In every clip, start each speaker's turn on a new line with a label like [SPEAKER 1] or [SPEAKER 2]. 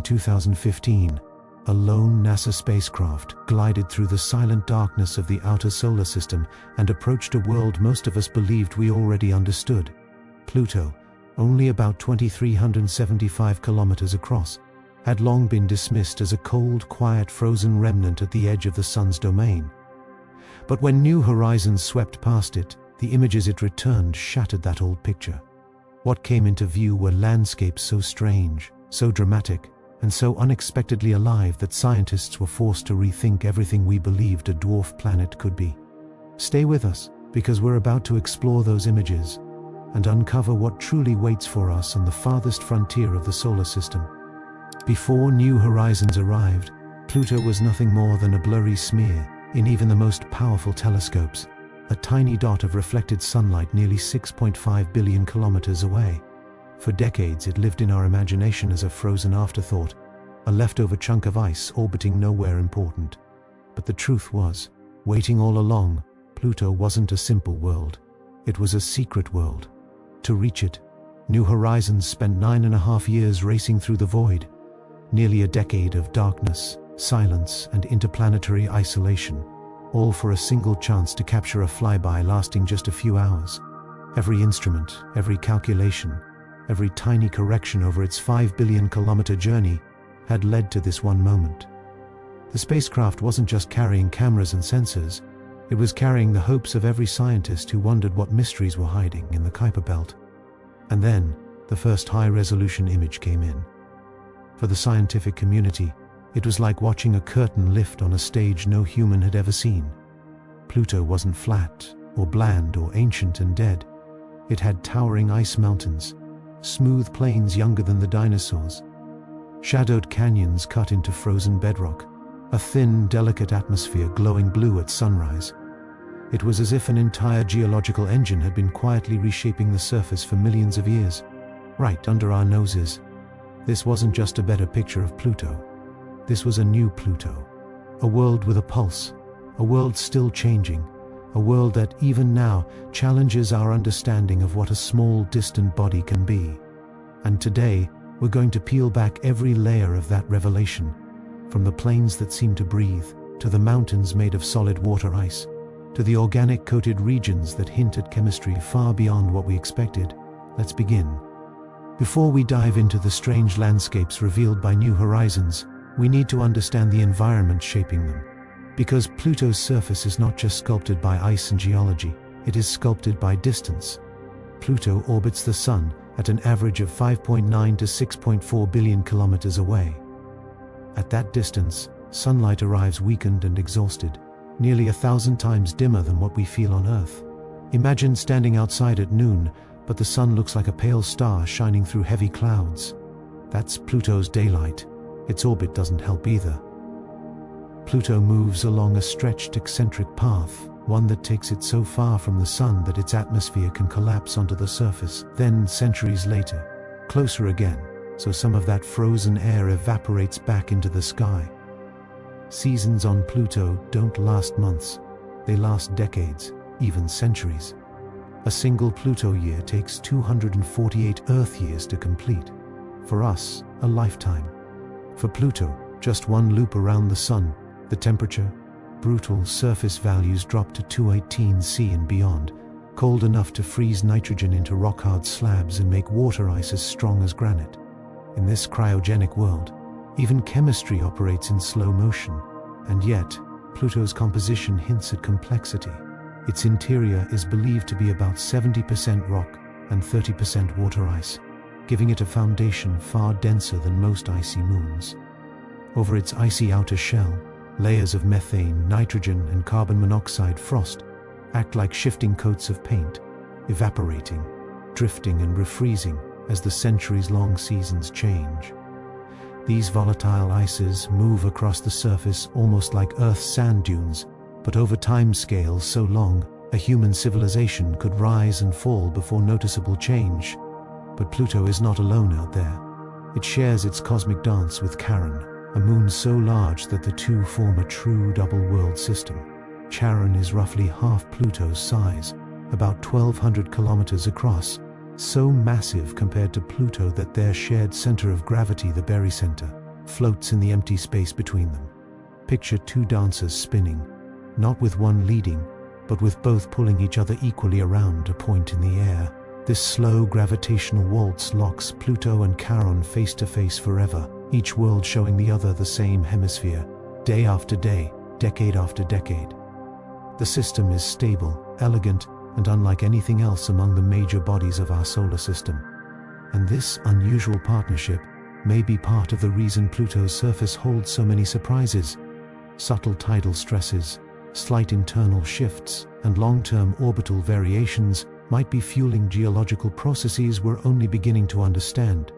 [SPEAKER 1] 2015, a lone NASA spacecraft glided through the silent darkness of the outer solar system and approached a world most of us believed we already understood. Pluto, only about 2,375 kilometers across, had long been dismissed as a cold, quiet, frozen remnant at the edge of the Sun's domain. But when New Horizons swept past it, the images it returned shattered that old picture. What came into view were landscapes so strange, so dramatic, and so unexpectedly alive that scientists were forced to rethink everything we believed a dwarf planet could be. Stay with us, because we're about to explore those images and uncover what truly waits for us on the farthest frontier of the solar system. Before New Horizons arrived, Pluto was nothing more than a blurry smear in even the most powerful telescopes, a tiny dot of reflected sunlight nearly 6.5 billion kilometers away. For decades it lived in our imagination as a frozen afterthought, a leftover chunk of ice orbiting nowhere important. But the truth was, waiting all along, Pluto wasn't a simple world. It was a secret world. To reach it, New Horizons spent 9.5 years racing through the void, nearly a decade of darkness, silence, and interplanetary isolation, all for a single chance to capture a flyby lasting just a few hours. Every instrument, every calculation, every tiny correction over its 5 billion kilometer journey had led to this one moment. The spacecraft wasn't just carrying cameras and sensors, it was carrying the hopes of every scientist who wondered what mysteries were hiding in the Kuiper Belt. And then, the first high-resolution image came in. For the scientific community, it was like watching a curtain lift on a stage no human had ever seen. Pluto wasn't flat, or bland, or ancient and dead. It had towering ice mountains, smooth plains younger than the dinosaurs, shadowed canyons cut into frozen bedrock, a thin, delicate atmosphere glowing blue at sunrise. It was as if an entire geological engine had been quietly reshaping the surface for millions of years, right under our noses. This wasn't just a better picture of Pluto. This was a new Pluto, a world with a pulse, a world still changing, a world that, even now, challenges our understanding of what a small, distant body can be. And today, we're going to peel back every layer of that revelation, from the plains that seem to breathe, to the mountains made of solid water ice, to the organic-coated regions that hint at chemistry far beyond what we expected. Let's begin. Before we dive into the strange landscapes revealed by New Horizons, we need to understand the environment shaping them. Because Pluto's surface is not just sculpted by ice and geology, it is sculpted by distance. Pluto orbits the Sun at an average of 5.9 to 6.4 billion kilometers away. At that distance, sunlight arrives weakened and exhausted, nearly 1,000 times dimmer than what we feel on Earth. Imagine standing outside at noon, but the sun looks like a pale star shining through heavy clouds. That's Pluto's daylight. Its orbit doesn't help either. Pluto moves along a stretched eccentric path, one that takes it so far from the Sun that its atmosphere can collapse onto the surface. Then, centuries later, closer again, so some of that frozen air evaporates back into the sky. Seasons on Pluto don't last months. They last decades, even centuries. A single Pluto year takes 248 Earth years to complete. For us, a lifetime. For Pluto, just one loop around the Sun, the temperature, brutal surface values drop to 218 C and beyond, cold enough to freeze nitrogen into rock-hard slabs and make water ice as strong as granite. In this cryogenic world, even chemistry operates in slow motion, and yet, Pluto's composition hints at complexity. Its interior is believed to be about 70% rock and 30% water ice, giving it a foundation far denser than most icy moons. Over its icy outer shell, layers of methane, nitrogen, and carbon monoxide frost act like shifting coats of paint, evaporating, drifting, and refreezing as the centuries-long seasons change. These volatile ices move across the surface almost like Earth's sand dunes, but over timescales so long, a human civilization could rise and fall before noticeable change. But Pluto is not alone out there. It shares its cosmic dance with Charon, a moon so large that the two form a true double-world system. Charon is roughly half Pluto's size, about 1,200 kilometers across, so massive compared to Pluto that their shared center of gravity, the barycenter, floats in the empty space between them. Picture two dancers spinning, not with one leading, but with both pulling each other equally around a point in the air. This slow gravitational waltz locks Pluto and Charon face to face forever, each world showing the other the same hemisphere, day after day, decade after decade. The system is stable, elegant, and unlike anything else among the major bodies of our solar system. And this unusual partnership may be part of the reason Pluto's surface holds so many surprises. Subtle tidal stresses, slight internal shifts, and long-term orbital variations might be fueling geological processes we're only beginning to understand.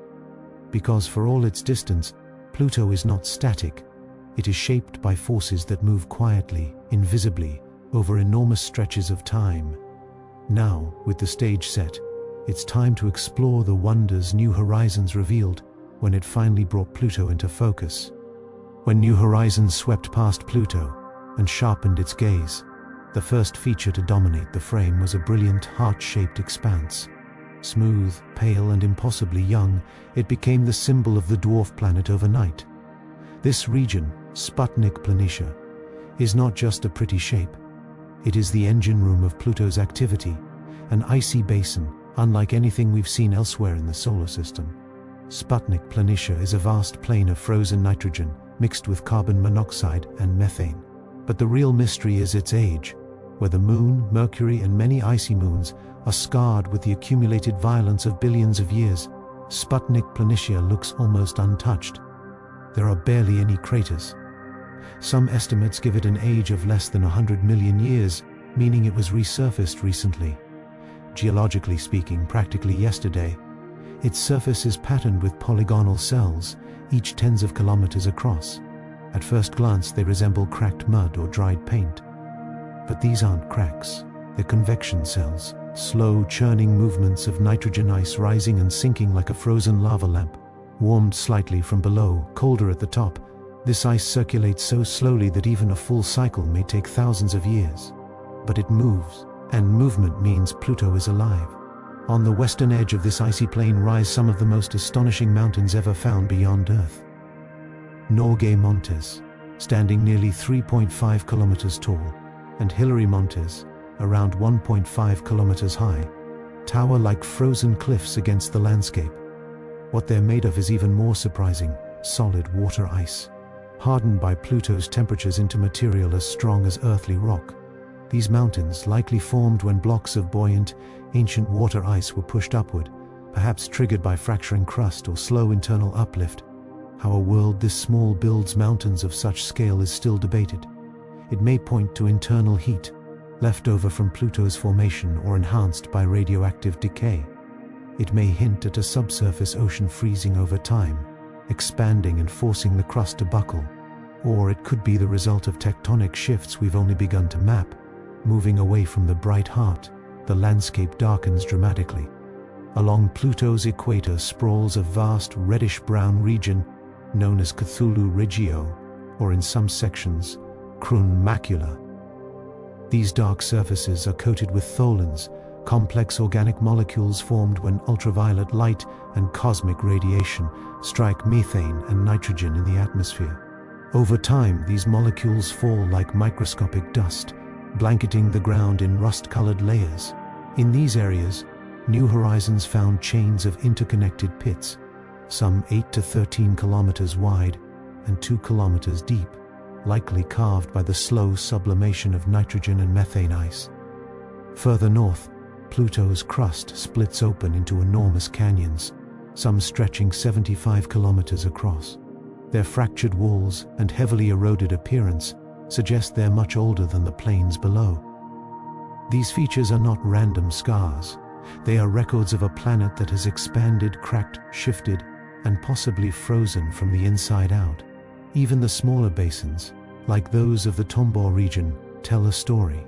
[SPEAKER 1] Because for all its distance, Pluto is not static. It is shaped by forces that move quietly, invisibly, over enormous stretches of time. Now, with the stage set, it's time to explore the wonders New Horizons revealed when it finally brought Pluto into focus. When New Horizons swept past Pluto and sharpened its gaze, the first feature to dominate the frame was a brilliant heart-shaped expanse. Smooth, pale, and impossibly young, it became the symbol of the dwarf planet overnight. This region, Sputnik Planitia, is not just a pretty shape. It is the engine room of Pluto's activity, an icy basin unlike anything we've seen elsewhere in the solar system. Sputnik Planitia is a vast plain of frozen nitrogen mixed with carbon monoxide and methane. But the real mystery is its age, where the Moon, Mercury, and many icy moons are scarred with the accumulated violence of billions of years. Sputnik Planitia looks almost untouched. There are barely any craters. Some estimates give it an age of less than 100 million years, meaning it was resurfaced recently. Geologically speaking, practically yesterday. Its surface is patterned with polygonal cells, each tens of kilometers across. At first glance, they resemble cracked mud or dried paint. But these aren't cracks, they're convection cells, slow churning movements of nitrogen ice rising and sinking like a frozen lava lamp. Warmed slightly from below, colder at the top, this ice circulates so slowly that even a full cycle may take thousands of years. But it moves, and movement means Pluto is alive. On the western edge of this icy plain rise some of the most astonishing mountains ever found beyond Earth. Norgay Montes, standing nearly 3.5 kilometers tall, and Cthulhu Montes, around 1.5 kilometers high, tower like frozen cliffs against the landscape. What they're made of is even more surprising: solid water ice, hardened by Pluto's temperatures into material as strong as earthly rock. These mountains likely formed when blocks of buoyant, ancient water ice were pushed upward, perhaps triggered by fracturing crust or slow internal uplift. How a world this small builds mountains of such scale is still debated. It may point to internal heat, left over from Pluto's formation or enhanced by radioactive decay. It may hint at a subsurface ocean freezing over time, expanding and forcing the crust to buckle. Or it could be the result of tectonic shifts we've only begun to map. Moving away from the bright heart, the landscape darkens dramatically. Along Pluto's equator sprawls a vast reddish-brown region known as Cthulhu Regio, or in some sections, macula. These dark surfaces are coated with tholins, complex organic molecules formed when ultraviolet light and cosmic radiation strike methane and nitrogen in the atmosphere. Over time, these molecules fall like microscopic dust, blanketing the ground in rust-colored layers. In these areas, New Horizons found chains of interconnected pits, some 8 to 13 kilometers wide and 2 kilometers deep, likely carved by the slow sublimation of nitrogen and methane ice. Further north, Pluto's crust splits open into enormous canyons, some stretching 75 kilometers across. Their fractured walls and heavily eroded appearance suggest they're much older than the plains below. These features are not random scars. They are records of a planet that has expanded, cracked, shifted, and possibly frozen from the inside out. Even the smaller basins, like those of the Tombor region, tell a story.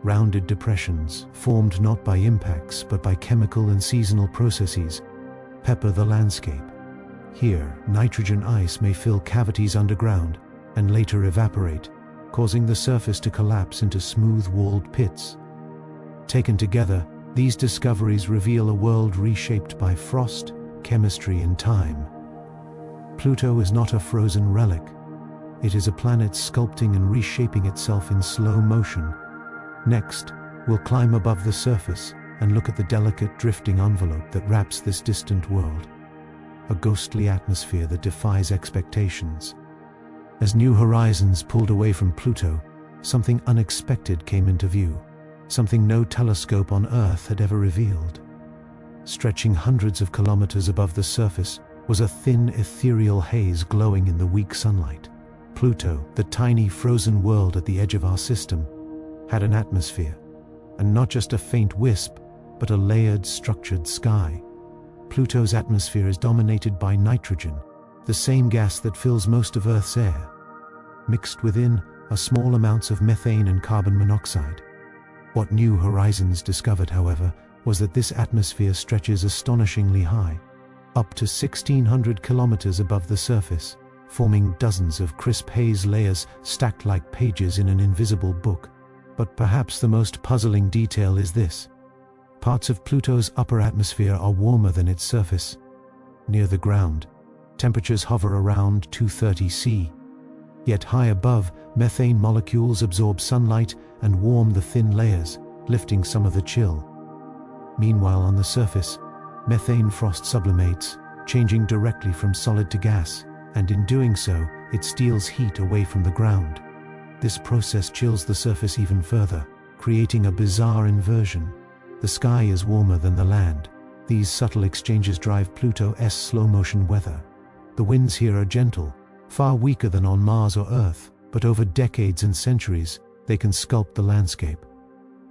[SPEAKER 1] Rounded depressions, formed not by impacts but by chemical and seasonal processes, pepper the landscape. Here, nitrogen ice may fill cavities underground and later evaporate, causing the surface to collapse into smooth-walled pits. Taken together, these discoveries reveal a world reshaped by frost, chemistry, and time. Pluto is not a frozen relic. It is a planet sculpting and reshaping itself in slow motion. Next, we'll climb above the surface and look at the delicate drifting envelope that wraps this distant world. A ghostly atmosphere that defies expectations. As New Horizons pulled away from Pluto, something unexpected came into view, something no telescope on Earth had ever revealed. Stretching hundreds of kilometers above the surface was a thin, ethereal haze glowing in the weak sunlight. Pluto, the tiny frozen world at the edge of our system, had an atmosphere, and not just a faint wisp, but a layered, structured sky. Pluto's atmosphere is dominated by nitrogen, the same gas that fills most of Earth's air. Mixed within are small amounts of methane and carbon monoxide. What New Horizons discovered, however, was that this atmosphere stretches astonishingly high, up to 1,600 kilometers above the surface, forming dozens of crisp haze layers stacked like pages in an invisible book. But perhaps the most puzzling detail is this. Parts of Pluto's upper atmosphere are warmer than its surface. Near the ground, temperatures hover around 230 C. Yet high above, methane molecules absorb sunlight and warm the thin layers, lifting some of the chill. Meanwhile, on the surface, methane frost sublimates, changing directly from solid to gas, and in doing so, it steals heat away from the ground. This process chills the surface even further, creating a bizarre inversion. The sky is warmer than the land. These subtle exchanges drive Pluto's slow-motion weather. The winds here are gentle, far weaker than on Mars or Earth, but over decades and centuries, they can sculpt the landscape.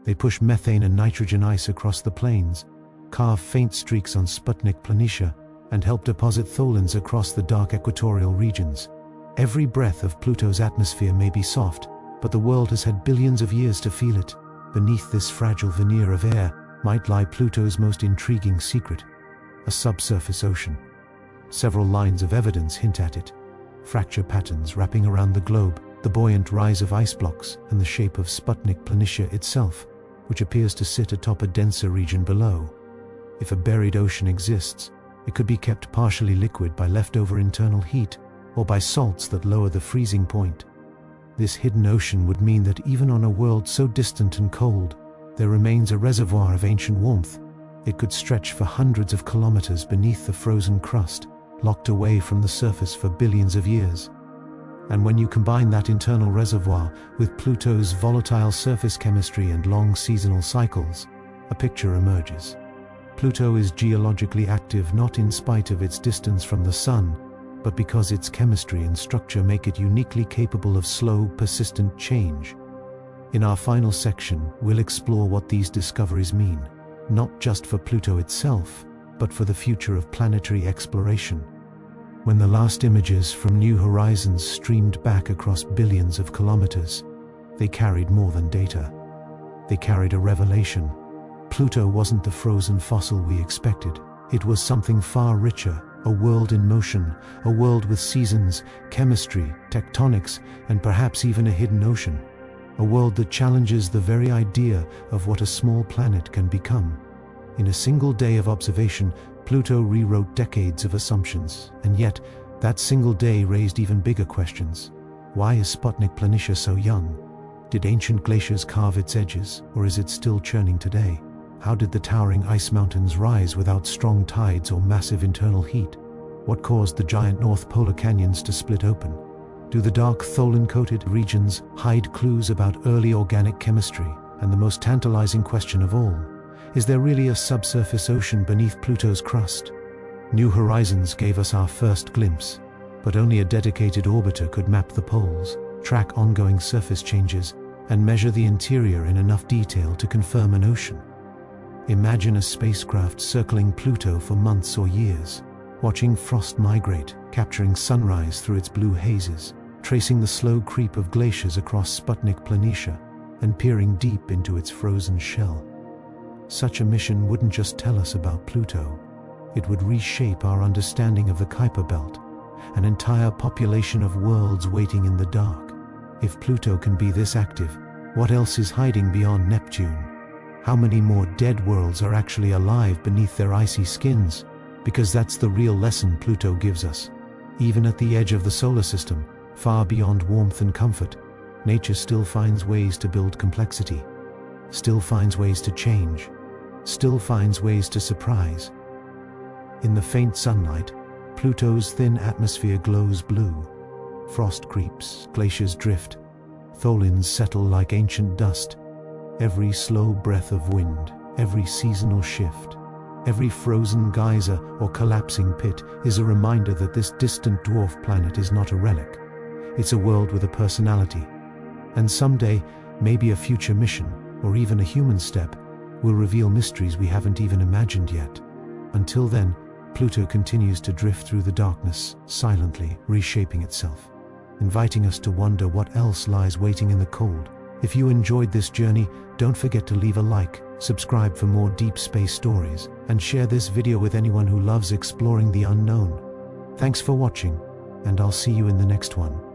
[SPEAKER 1] They push methane and nitrogen ice across the plains, carve faint streaks on Sputnik Planitia, and help deposit tholins across the dark equatorial regions. Every breath of Pluto's atmosphere may be soft, but the world has had billions of years to feel it. Beneath this fragile veneer of air might lie Pluto's most intriguing secret, a subsurface ocean. Several lines of evidence hint at it. Fracture patterns wrapping around the globe, the buoyant rise of ice blocks, and the shape of Sputnik Planitia itself, which appears to sit atop a denser region below. If a buried ocean exists, it could be kept partially liquid by leftover internal heat, or by salts that lower the freezing point. This hidden ocean would mean that even on a world so distant and cold, there remains a reservoir of ancient warmth. It could stretch for hundreds of kilometers beneath the frozen crust, locked away from the surface for billions of years. And when you combine that internal reservoir with Pluto's volatile surface chemistry and long seasonal cycles, a picture emerges. Pluto is geologically active not in spite of its distance from the Sun, but because its chemistry and structure make it uniquely capable of slow, persistent change. In our final section, we'll explore what these discoveries mean, not just for Pluto itself, but for the future of planetary exploration. When the last images from New Horizons streamed back across billions of kilometers, they carried more than data. They carried a revelation. Pluto wasn't the frozen fossil we expected. It was something far richer, a world in motion, a world with seasons, chemistry, tectonics, and perhaps even a hidden ocean. A world that challenges the very idea of what a small planet can become. In a single day of observation, Pluto rewrote decades of assumptions, and yet, that single day raised even bigger questions. Why is Sputnik Planitia so young? Did ancient glaciers carve its edges, or is it still churning today? How did the towering ice mountains rise without strong tides or massive internal heat? What caused the giant North Polar canyons to split open? Do the dark tholin-coated regions hide clues about early organic chemistry? And the most tantalizing question of all, is there really a subsurface ocean beneath Pluto's crust? New Horizons gave us our first glimpse, but only a dedicated orbiter could map the poles, track ongoing surface changes, and measure the interior in enough detail to confirm an ocean. Imagine a spacecraft circling Pluto for months or years, watching frost migrate, capturing sunrise through its blue hazes, tracing the slow creep of glaciers across Sputnik Planitia, and peering deep into its frozen shell. Such a mission wouldn't just tell us about Pluto. It would reshape our understanding of the Kuiper Belt, an entire population of worlds waiting in the dark. If Pluto can be this active, what else is hiding beyond Neptune? How many more dead worlds are actually alive beneath their icy skins? Because that's the real lesson Pluto gives us. Even at the edge of the solar system, far beyond warmth and comfort, nature still finds ways to build complexity, still finds ways to change, still finds ways to surprise. In the faint sunlight, Pluto's thin atmosphere glows blue. Frost creeps, glaciers drift, tholins settle like ancient dust. Every slow breath of wind, every seasonal shift, every frozen geyser or collapsing pit is a reminder that this distant dwarf planet is not a relic. It's a world with a personality. And someday, maybe a future mission, or even a human step, will reveal mysteries we haven't even imagined yet. Until then, Pluto continues to drift through the darkness, silently reshaping itself, inviting us to wonder what else lies waiting in the cold. If you enjoyed this journey, don't forget to leave a like, subscribe for more deep space stories, and share this video with anyone who loves exploring the unknown. Thanks for watching, and I'll see you in the next one.